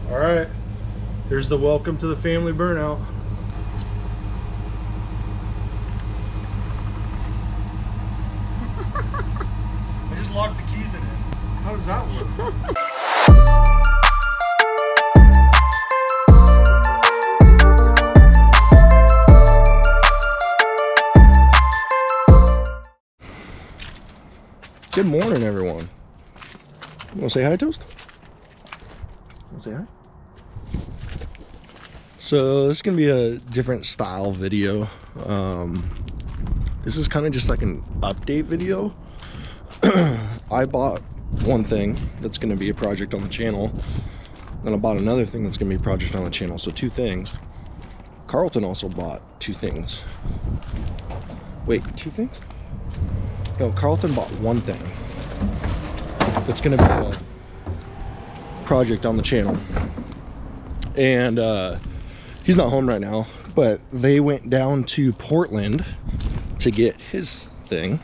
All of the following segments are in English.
All right, here's the welcome to the family burnout. I just locked the keys in it. How does that work? Good morning, everyone. You want to say hi, Toast? Want to say hi? So this is going to be a different style video. This is kind of just like an update video. I bought one thing that's going to be a project on the channel. Then I bought another thing that's going to be a project on the channel. So two things. Carlton also bought two things. Wait, two things? No, Carlton bought one thing that's going to be a project on the channel. And he's not home right now, but they went down to Portland to get his thing.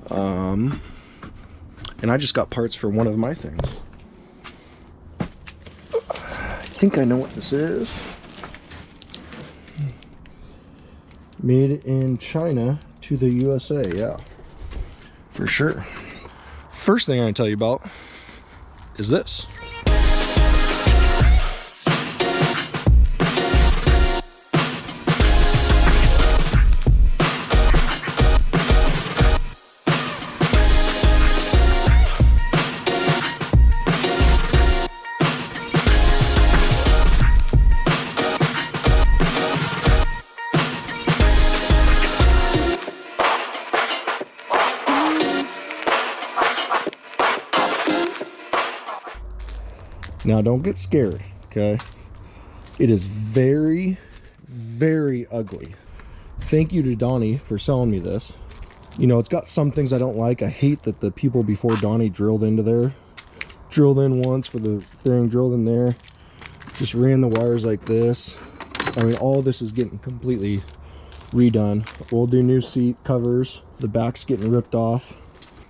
And I just got parts for one of my things. I think I know what this is. Made in China to the USA, yeah, for sure. First thing I can tell you about is this. Now don't get scared, okay? It is very, very ugly. Thank you to Donnie for selling me this. You know, it's got some things I don't like. I hate that the people before Donnie drilled into there. Drilled in once for the thing, drilled in there. Just ran the wires like this. I mean, all this is getting completely redone. We'll do new seat covers. The back's getting ripped off.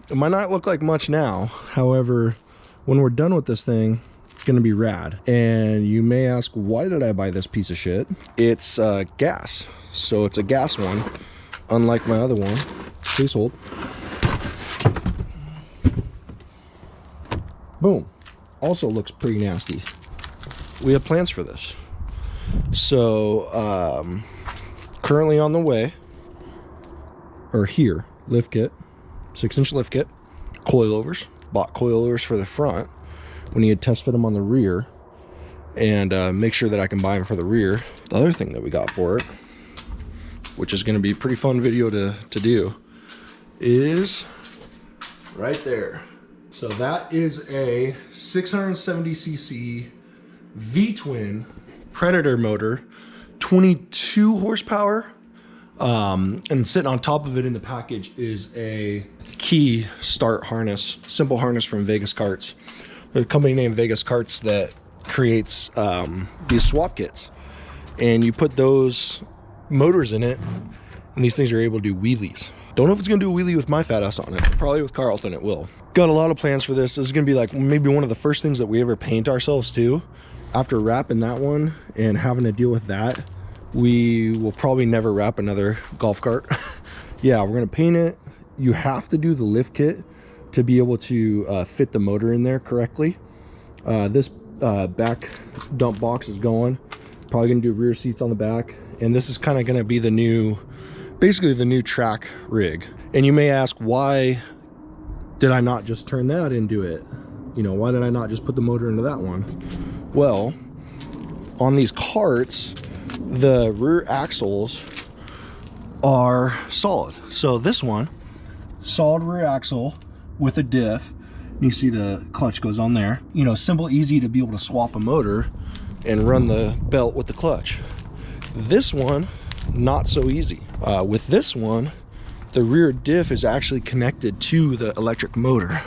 It might not look like much now. However, when we're done with this thing, it's gonna be rad. And you may ask, why did I buy this piece of shit? It's gas. So it's a gas one, unlike my other one. Please hold. Boom. Also looks pretty nasty. We have plans for this. So currently on the way, or here, lift kit, 6-inch lift kit, coilovers. Bought coilovers for the front. We need to test fit them on the rear and make sure that I can buy them for the rear. The other thing that we got for it, which is going to be a pretty fun video to do, is right there. So that is a 670cc V-twin Predator motor, 22 horsepower. And sitting on top of it in the package is a key start harness, simple harness from Vegas Karts. There's a company named Vegas Karts that creates these swap kits, and you put those motors in it, and these things are able to do wheelies. Don't know if it's gonna do a wheelie with my fat ass on it. Probably with Carlton it will. Got a lot of plans for this. This is gonna be like maybe one of the first things that we ever paint ourselves to. After wrapping that one and having to deal with that, we will probably never wrap another golf cart. Yeah, we're gonna paint it. You have to do the lift kit to be able to fit the motor in there correctly. This back dump box is going. Probably gonna do rear seats on the back. And this is kind of gonna be the new, basically the new track rig. And you may ask, why did I not just turn that into it? You know, why did I not just put the motor into that one? Well, on these carts, the rear axles are solid. So this one, solid rear axle with a diff. You see the clutch goes on there. You know, simple, easy to be able to swap a motor and run the belt with the clutch. This one, not so easy. With this one, the rear diff is actually connected to the electric motor.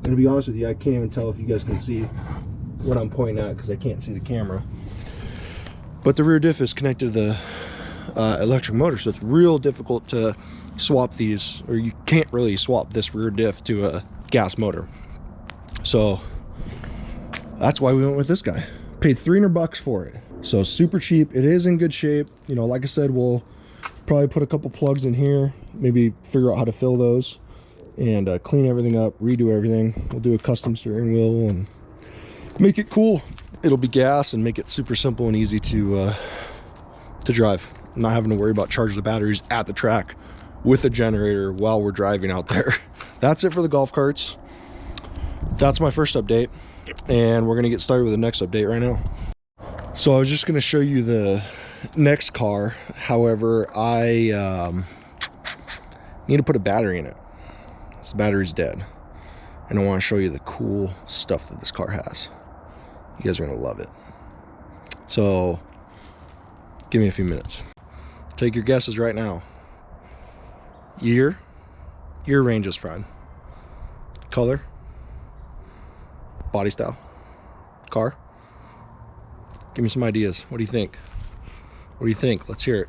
And to be honest with you, I can't even tell if you guys can see what I'm pointing at because I can't see the camera. But the rear diff is connected to the electric motor, so it's real difficult to swap these, or you can't really swap this rear diff to a gas motor. So That's why we went with this guy. Paid 300 bucks for it. So super cheap. It is in good shape. You know, like I said, we'll probably put a couple plugs in here, maybe figure out how to fill those, and clean everything up, redo everything. We'll do a custom steering wheel and make it cool. It'll be gas and make it super simple and easy to drive. Not having to worry about charging the batteries at the track with a generator while we're driving out there. That's it for the golf carts. That's my first update, and we're gonna get started with the next update right now. So I was just gonna show you the next car. However, I need to put a battery in it. This battery's dead, and I want to show you the cool stuff that this car has. You guys are gonna love it. So give me a few minutes. Take your guesses right now. Year range is fine. Color, body style, car. Give me some ideas. What do you think? What do you think? Let's hear it.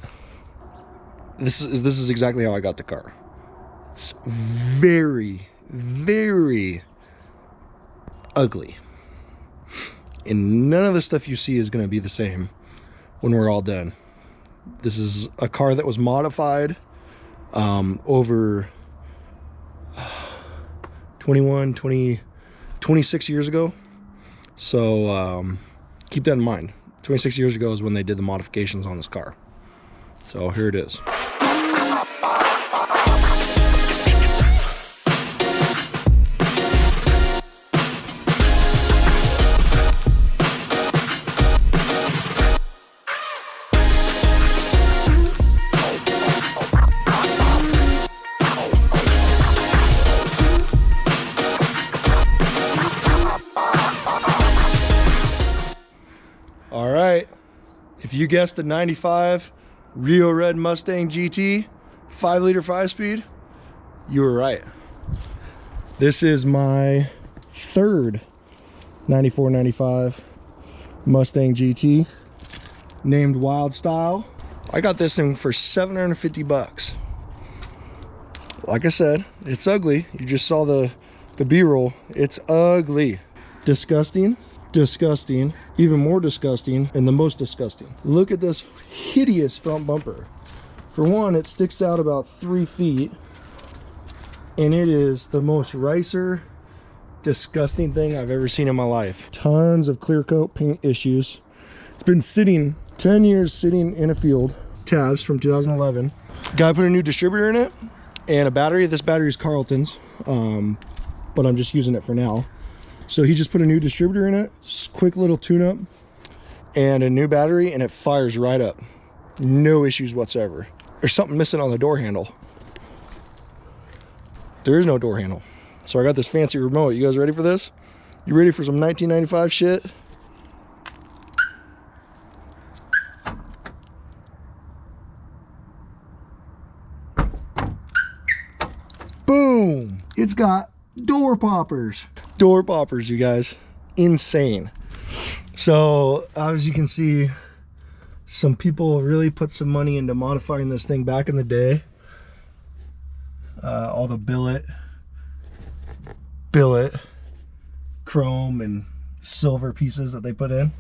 This is exactly how I got the car. It's very, very ugly. And none of the stuff you see is going to be the same when we're all done. This is a car that was modified over 26 years ago. So keep that in mind. 26 years ago is when they did the modifications on this car. So here it is. All right, if you guessed the 95 Rio Red Mustang GT 5-liter 5-speed, you were right. This is my third 94-95 Mustang GT named Wild Style. I got this thing for 750 bucks. Like I said, it's ugly. You just saw the B-roll. It's ugly. Disgusting. Disgusting, even more disgusting, and the most disgusting. Look at this hideous front bumper. For one, it sticks out about 3 feet, and it is the most ricer, disgusting thing I've ever seen in my life. Tons of clear coat paint issues. It's been sitting 10 years sitting in a field. Tabs from 2011. Guy put a new distributor in it and a battery. This battery is Carlton's, but I'm just using it for now. So he just put a new distributor in it, quick little tune-up, and a new battery, and it fires right up. No issues whatsoever. There's something missing on the door handle. There is no door handle. So I got this fancy remote. You guys ready for this? You ready for some 1995 shit? Boom! It's got door poppers. Door poppers, you guys. Insane. So as you can see, some people really put some money into modifying this thing back in the day. All the billet, chrome and silver pieces that they put in.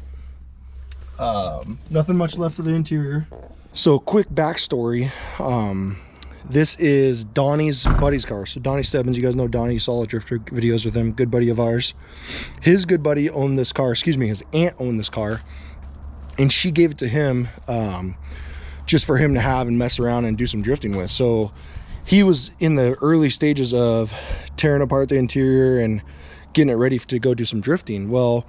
Nothing much left of the interior. So quick backstory. This is Donnie's buddy's car. So Donnie Stebbins, you guys know Donnie, you saw all the drifter videos with him, good buddy of ours. His good buddy owned this car, excuse me, his aunt owned this car, and she gave it to him just for him to have and mess around and do some drifting with. So he was in the early stages of tearing apart the interior and getting it ready to go do some drifting. Well,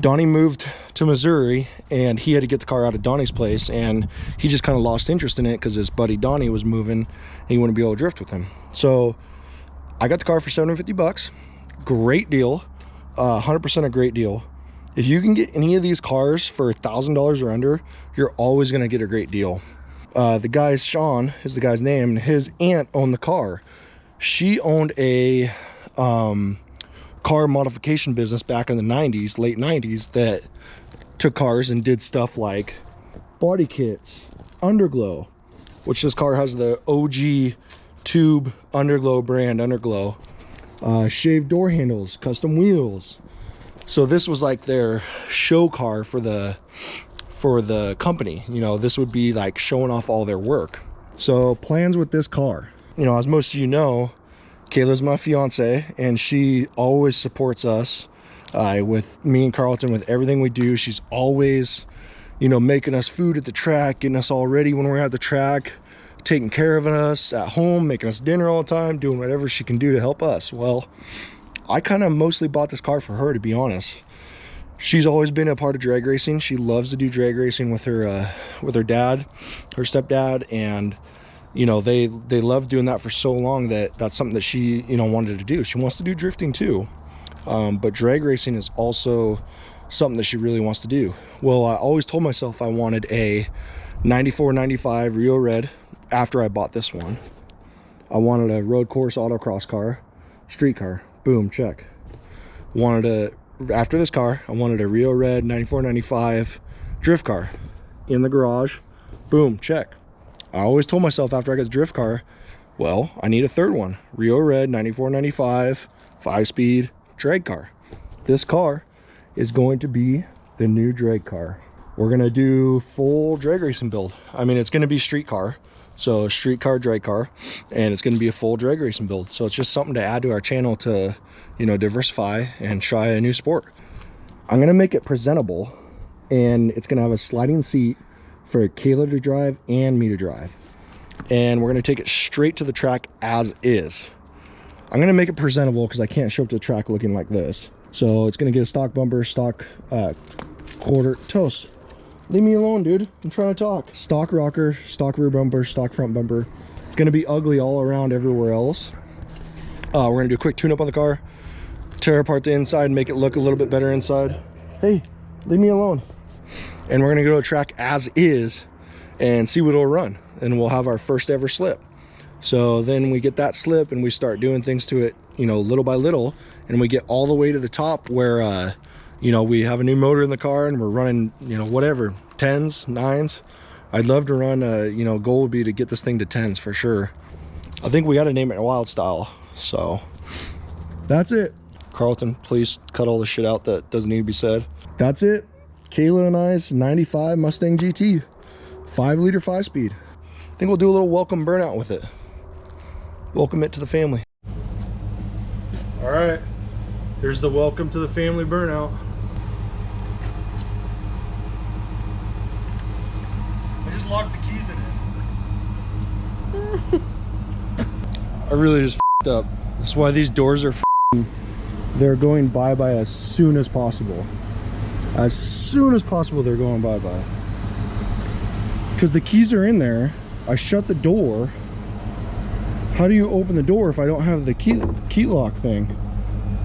Donnie moved to Missouri and he had to get the car out of Donnie's place, and he just kind of lost interest in it because his buddy Donnie was moving and he wouldn't be able to drift with him. So I got the car for 750 bucks. Great deal. 100% a great deal. If you can get any of these cars for $1,000 or under, you're always going to get a great deal. The guy, Sean is the guy's name, and his aunt owned the car. She owned a car modification business back in the 90s, late 90s, that took cars and did stuff like body kits, underglow, which this car has the OG tube underglow brand underglow, shaved door handles, custom wheels, So this was like their show car for the company. You know, this would be like showing off all their work. So plans with this car. You know, as most of you know, Kayla's my fiance, and she always supports us with me and Carlton with everything we do. She's always, you know, making us food at the track, getting us all ready when we're at the track, taking care of us at home, making us dinner all the time, doing whatever she can do to help us. Well, I kind of mostly bought this car for her, to be honest. She's always been a part of drag racing. She loves to do drag racing with her dad, her stepdad, and you know, they love doing that for so long that that's something that she, you know, wanted to do. She wants to do drifting too, but drag racing is also something that she really wants to do. Well, I always told myself I wanted a 94 95 Rio Red. After I bought this one, I wanted a road course autocross car, street car, boom, check. After this car, I wanted a Rio Red 94 95 drift car in the garage, boom, check. I always told myself after I got the drift car, well, I need a third one, Rio Red 94 95 5-speed drag car. This car is going to be the new drag car. We're gonna do full drag racing build. I mean, it's gonna be street car, so street car, drag car, and it's gonna be a full drag racing build. So it's just something to add to our channel to, you know, diversify and try a new sport. I'm gonna make it presentable, and it's gonna have a sliding seat for Kayla to drive and me to drive. And we're gonna take it straight to the track as is. I'm gonna make it presentable because I can't show up to the track looking like this. So it's gonna get a stock bumper, stock quarter toast. Leave me alone, dude. I'm trying to talk. Stock rocker, stock rear bumper, stock front bumper. It's gonna be ugly all around everywhere else. We're gonna do a quick tune-up on the car, tear apart the inside, make it look a little bit better inside. Hey, leave me alone. And we're gonna go to a track as is and see what it'll run. And we'll have our first ever slip. So then we get that slip and we start doing things to it, you know, little by little. And we get all the way to the top where, you know, we have a new motor in the car and we're running, you know, whatever, 10s, 9s. I'd love to run, you know, goal would be to get this thing to 10s for sure. I think we got to name it Wild Style. So that's it. Carlton, please cut all the shit out that doesn't need to be said. That's it. Kayla and I's 95 Mustang GT, 5-liter 5-speed. I think we'll do a little welcome burnout with it. Welcome it to the family. All right, here's the welcome to the family burnout. I just locked the keys in it. I really just f***ed up. That's why these doors are they're going bye-bye as soon as possible. As soon as possible, they're going bye-bye. Because the keys are in there. I shut the door. How do you open the door if I don't have the key lock thing?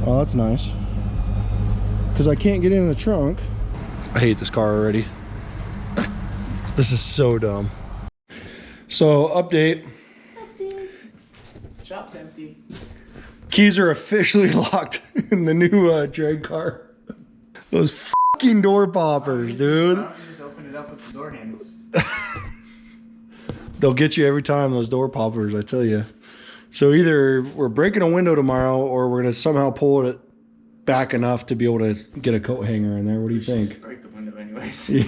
Oh, that's nice. Because I can't get in the trunk. I hate this car already. This is so dumb. So, update. Shop's empty. Keys are officially locked in the new drag car. Those fucking door poppers, dude. Just open it up with the door handles. They'll get you every time, those door poppers, I tell you. So either we're breaking a window tomorrow or we're going to somehow pull it back enough to be able to get a coat hanger in there. What do you think? Break the window anyways. Yeah.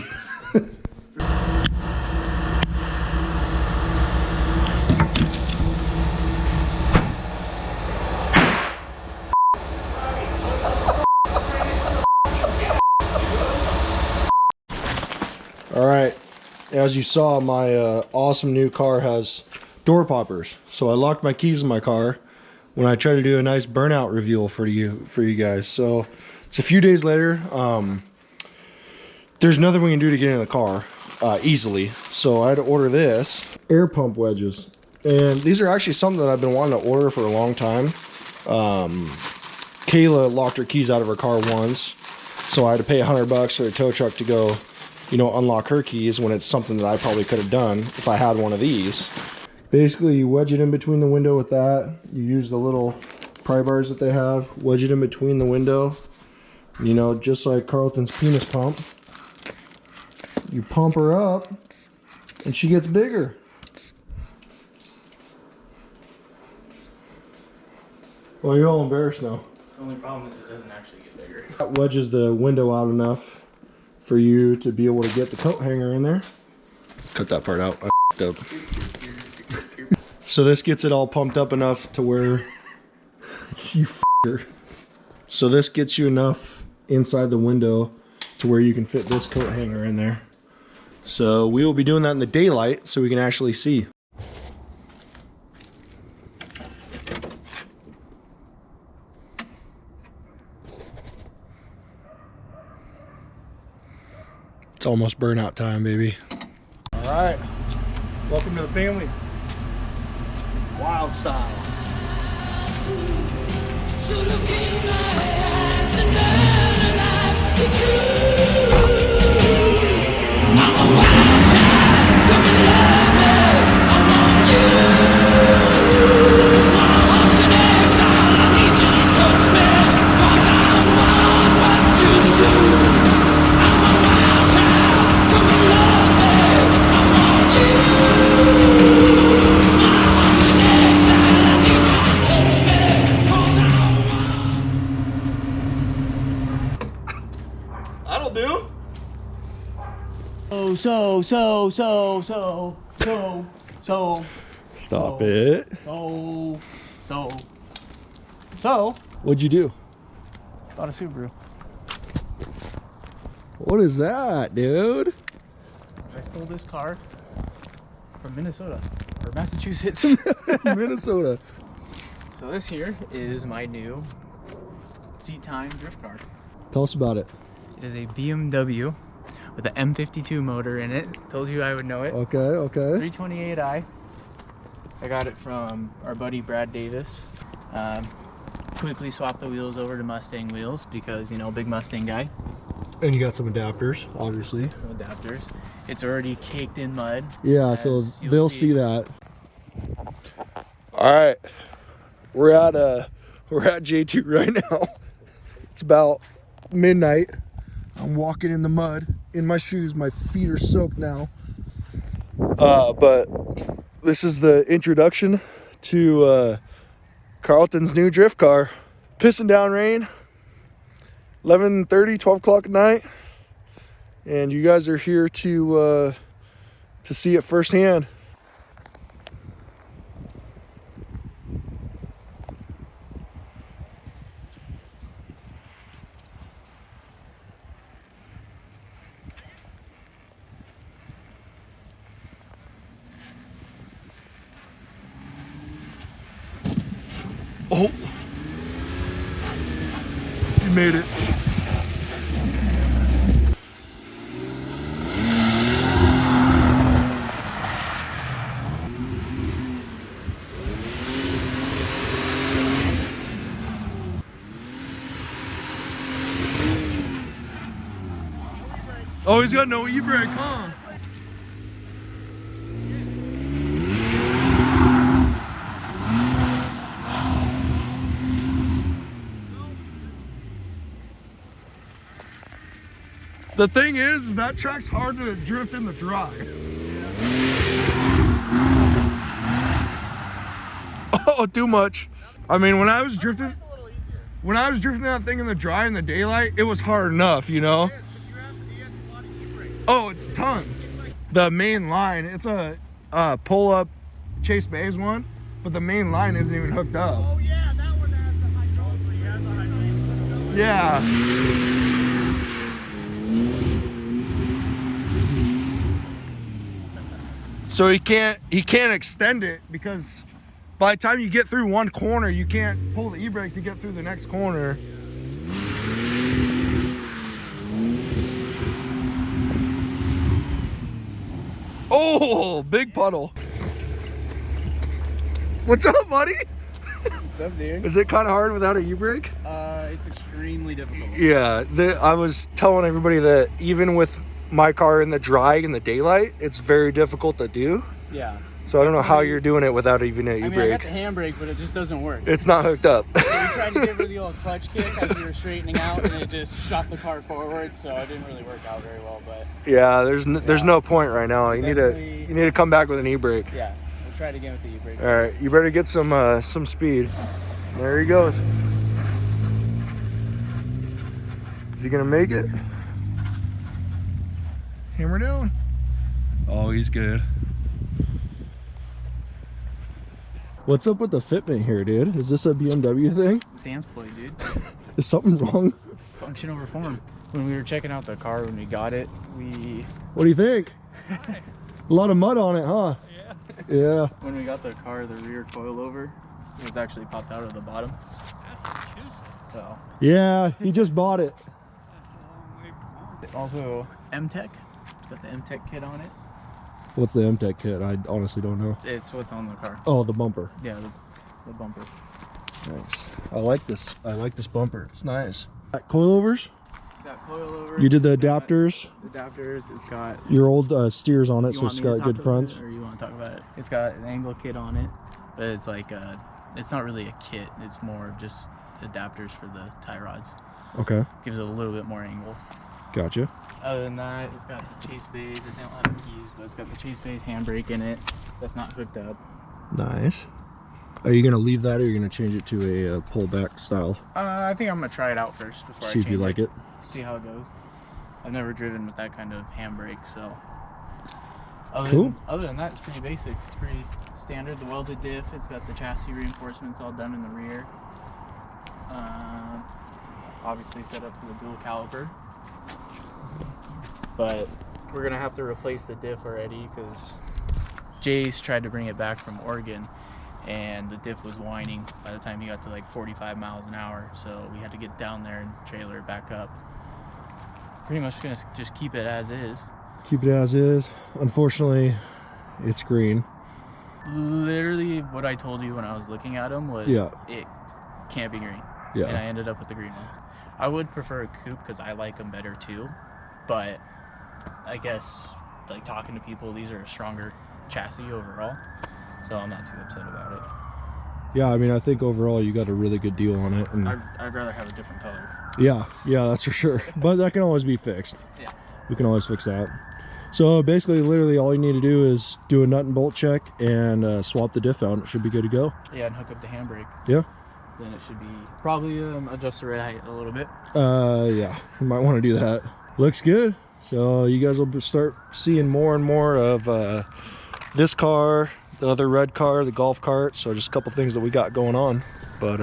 All right, as you saw, my awesome new car has door poppers. So I locked my keys in my car when I tried to do a nice burnout reveal for you guys. So it's a few days later. There's nothing we can do to get in the car easily. So I had to order this air pump wedges. And these are actually something that I've been wanting to order for a long time. Kayla locked her keys out of her car once. So I had to pay $100 for a tow truck to go, you know, unlock her keys when it's something that I probably could have done if I had one of these. Basically, you wedge it in between the window with that. You use the little pry bars that they have, wedge it in between the window. You know, just like Carlton's penis pump. You pump her up, and she gets bigger. Well, you're all embarrassed now. The only problem is it doesn't actually get bigger. That wedges the window out enough for you to be able to get the coat hanger in there. Cut that part out. I f***ed up. So this gets it all pumped up enough to where you f***er. So this gets you enough inside the window to where you can fit this coat hanger in there. So we will be doing that in the daylight so we can actually see. It's almost burnout time, baby. All right, welcome to the family. Wild style. So look in my eyes and learn alive the truth. I'm a wild child, come and love me. I want you. My heart's an exile, I need you to touch me. 'Cause I want what you do. I'm a wild child, come and love me. I want you. My heart's an exile, I need you to touch me. 'Cause I want. That'll do. Stop it. So, What'd you do? bought a Subaru. What is that, dude? I stole this car from Minnesota, or Massachusetts. Minnesota. So this here is my new seat time drift car. Tell us about it. It is a BMW with an M52 motor in it. Told you I would know it. Okay. 328i. I got it from our buddy Brad Davis. Quickly swapped the wheels over to Mustang wheels because, you know, big Mustang guy. And you got some adapters, obviously. Some adapters. It's already caked in mud. Yeah, so as you'll they'll see that. All right, we're at J2 right now. It's about midnight. I'm walking in the mud in my shoes. My feet are soaked now. But this is the introduction to Carlton's new drift car. Pissing down rain. 11:30, 12 o'clock at night. And you guys are here to see it firsthand. Oh, you made it. Oh, he's got no e-brake, huh? The thing is that track's hard to drift in the dry. Oh, too much. I mean, when I was drifting that thing in the dry in the daylight, it was hard enough, you know? Oh, it's tons. The main line, it's a pull-up Chase Bays one, but the main line isn't even hooked up. Oh yeah, that one has the hydraulics, so he has the hydraulics. Yeah. So he can't extend it because by the time you get through one corner, you can't pull the e-brake to get through the next corner. Oh, big puddle. What's up, buddy? What's up, dude? Is it kind of hard without a e-brake? It's extremely difficult. Yeah, I was telling everybody that even with my car in the dry in the daylight, it's very difficult to do. Yeah. So I don't know how you're doing it without even an I e-brake. mean, I got the handbrake, but it just doesn't work. It's not hooked up. So we tried to give her the old clutch kick as we were straightening out, and it just shot the car forward, so it didn't really work out very well. But Yeah, there's no point right now. You need to come back with an e-brake. yeah, we'll try it again with the e-brake. All right, you better get some speed. There he goes. Is he gonna make it? Hammer down. Oh, he's good. What's up with the fitment here, dude? Is this a BMW thing? Dance play, dude. Is something wrong? Function over form. When we were checking out the car when we got it, What do you think? A lot of mud on it, huh? Yeah. when we got the car, the rear coilover was actually popped out of the bottom. So Yeah, he just bought it. also M-Tech. Got the M-Tech kit on it. What's the M-Tech kit? I honestly don't know. It's what's on the car. Oh, the bumper. Yeah, the bumper. Nice. I like this. I like this bumper. It's nice. Got coilovers? Got coilover. You did the adapters? Adapters. It's got. Your old steers on it, You so want it's me to got talk good about fronts. it, or you want to talk about it? It's got an angle kit on it, but it's like it's not really a kit. It's more of just adapters for the tie rods. Okay, Gives it a little bit more angle. gotcha. Other than that, it's got the chase bays. I don't have the keys, but it's got the chase bays handbrake in it. That's not hooked up. Nice. Are you gonna leave that, or are you gonna change it to a pullback style? I think I'm gonna try it out first before See I if you change like it. See how it goes. I've never driven with that kind of handbrake, so. Cool. Other than that, it's pretty basic. It's pretty standard. The welded diff. It's got the chassis reinforcements all done in the rear. Obviously set up for the dual caliper. But we're gonna have to replace the diff already because Jace tried to bring it back from Oregon, and the diff was whining by the time he got to like 45 miles an hour. So we had to get down there and trailer it back up. Pretty much gonna just keep it as is. Keep it as is. Unfortunately, it's green. Literally what I told you when I was looking at them was Yeah. it can't be green. Yeah. And I ended up with the green one. I would prefer a coupe because I like them better too. But I guess like talking to people, these are a stronger chassis overall. So I'm not too upset about it. Yeah, I mean, I think overall you got a really good deal on it. And I'd rather have a different color. yeah, that's for sure. But that can always be fixed. Yeah. We can always fix that. So basically, literally all you need to do is do a nut and bolt check and swap the diff out. And it should be good to go. Yeah, and hook up the handbrake. Yeah. Then it should be probably adjust the red height a little bit. Yeah, you might want to do that. Looks good. So you guys will start seeing more and more of this car, the other red car, the golf cart. So just a couple things that we got going on. But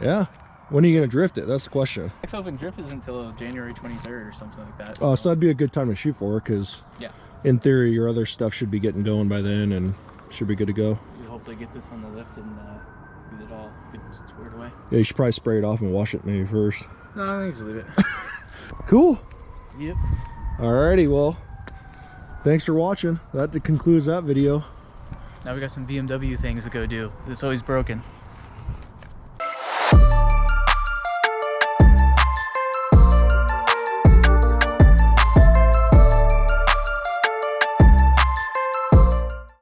yeah, when are you gonna drift it? That's the question. Next open drift isn't until January 23rd or something like that. Oh, so that'd be a good time to shoot for, because yeah, in theory your other stuff should be getting going by then and should be good to go. we'll hopefully get this on the lift and get it all good squared away. Yeah, you should probably spray it off and wash it maybe first. No, I usually leave it. Cool. Yep. Alrighty, well, thanks for watching. That concludes that video. Now we got some BMW things to go do. It's always broken.